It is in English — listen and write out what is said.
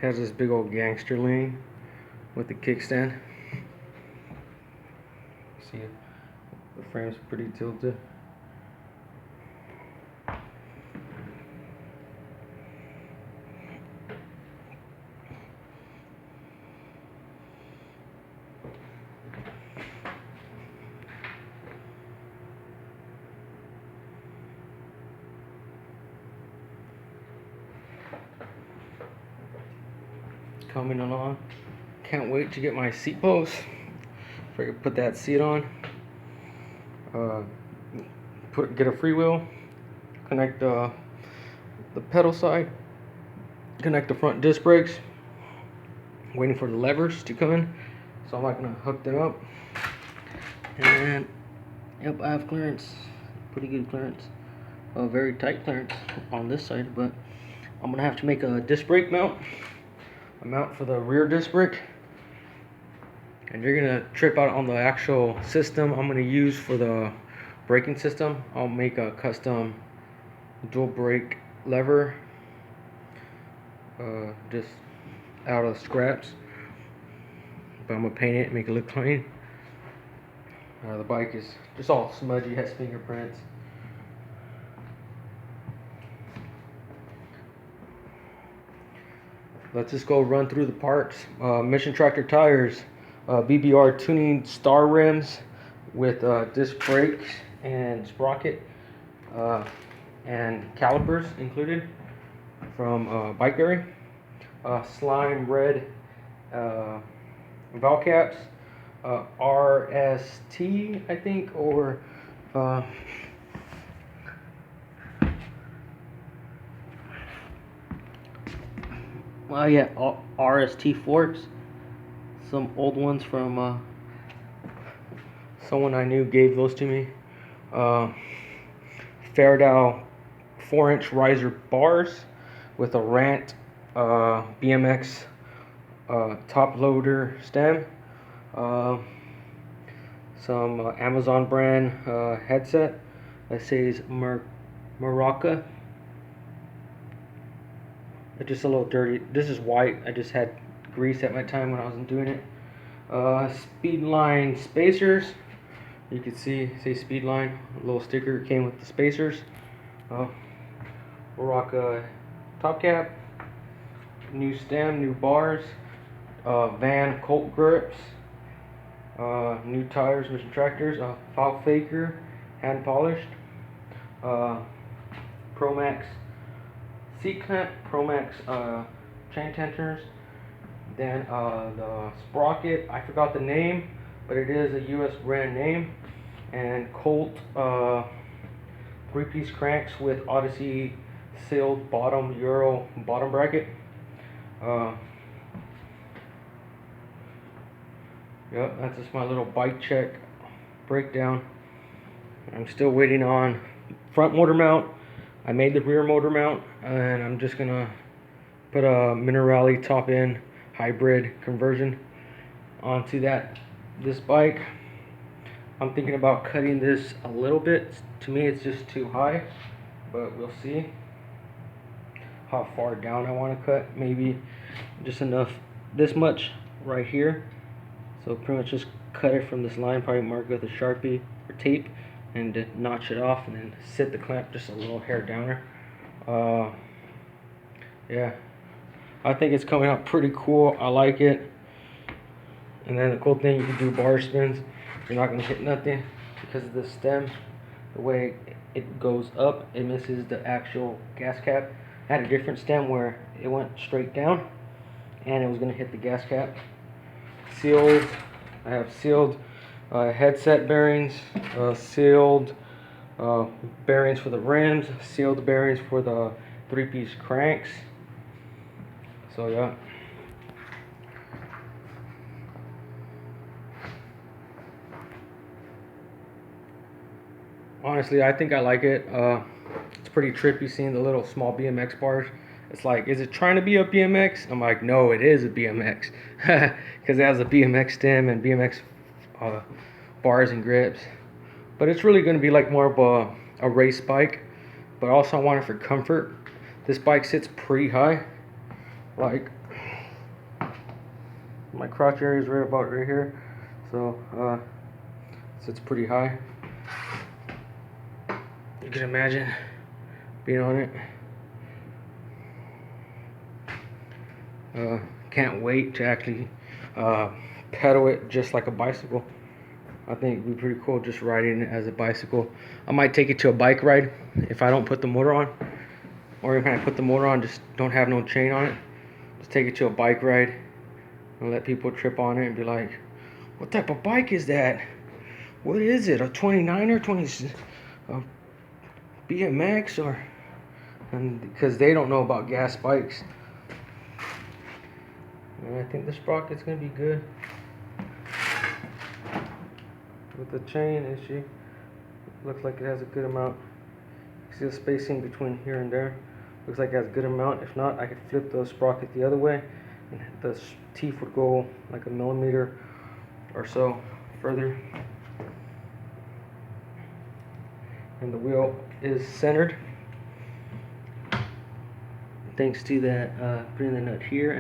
Has this big old gangster lean with the kickstand. See, the frame's pretty tilted. Coming along. Can't wait to get my seat post. If I could put that seat on. Get a freewheel. Connect the pedal side. Connect the front disc brakes. Waiting for the levers to come in. So I'm not gonna hook them up. And yep, I have clearance. Pretty good clearance. Very tight clearance on this side, but I'm gonna have to make a disc brake mount. A mount for the rear disc brake. And you're gonna trip out on the actual system I'm gonna use for the braking system. I'll make a custom dual brake lever, just out of scraps. But I'm gonna paint it and make it look clean. The bike is just all smudgy, has fingerprints. Let's just go run through the parts. Mission Tractor tires, BBR tuning star rims with disc brakes and sprocket and calipers included from Bike Berry. Slime red valve caps, RST I think, or yeah, RST forks. Some old ones from someone I knew gave those to me. Faradow 4-inch riser bars with a Rant BMX top loader stem. Some Amazon brand headset that says Maraca. It's just a little dirty. This is white. I just had grease at my time when I wasn't doing it. Speedline spacers. You can see, say Speedline. A little sticker came with the spacers. Maraca top cap. New stem, new bars. Van Colt grips. New tires, Mission Tractors. File faker, hand polished. Promax seat clamp, Promax chain tensioners. Then the sprocket, I forgot the name, but it is a US brand name. And Colt 3-piece cranks with Odyssey sealed bottom Euro bottom bracket. Yep, that's just my little bike check breakdown. I'm still waiting on front motor mount. I made the rear motor mount, and I'm just gonna put a Minerali top end hybrid conversion onto this bike. I'm thinking about cutting this a little bit. To me, it's just too high, but we'll see how far down I want to cut. Maybe just enough, this much right here. So pretty much just cut it from this line, probably mark it with a Sharpie or tape, and notch it off, and then sit the clamp just a little hair downer. Yeah, I think it's coming out pretty cool. I like it. And then the cool thing, you can do bar spins. You're not gonna hit nothing because of the stem. The way it goes up, it misses the actual gas cap. I had a different stem where it went straight down and it was gonna hit the gas cap. Sealed, I have sealed headset bearings, sealed bearings for the rims, sealed bearings for the 3-piece cranks. So yeah. Honestly, I think I like it. It's pretty trippy seeing the little small BMX bars. It's like, is it trying to be a BMX? I'm like, no, it is a BMX. Because it has a BMX stem and BMX bars and grips. But it's really going to be like more of a race bike. But also I want it for comfort. This bike sits pretty high. Like, My crotch area is right about right here, so it's pretty high. You can imagine being on it. Can't wait to actually pedal it just like a bicycle. I think it'd be pretty cool just riding it as a bicycle. I might take it to a bike ride if I don't put the motor on, or if I put the motor on, just don't have no chain on it. Just take it to a bike ride and let people trip on it and be like, what type of bike is that? What is it? A 29er, 20 BMX, or, and because they don't know about gas bikes. And I think the sprocket's gonna be good with the chain issue. Looks like it has a good amount. See the spacing between here and there? Looks like it has a good amount. If not, I could flip the sprocket the other way, and the teeth would go like a millimeter or so further. And the wheel is centered thanks to that putting the nut here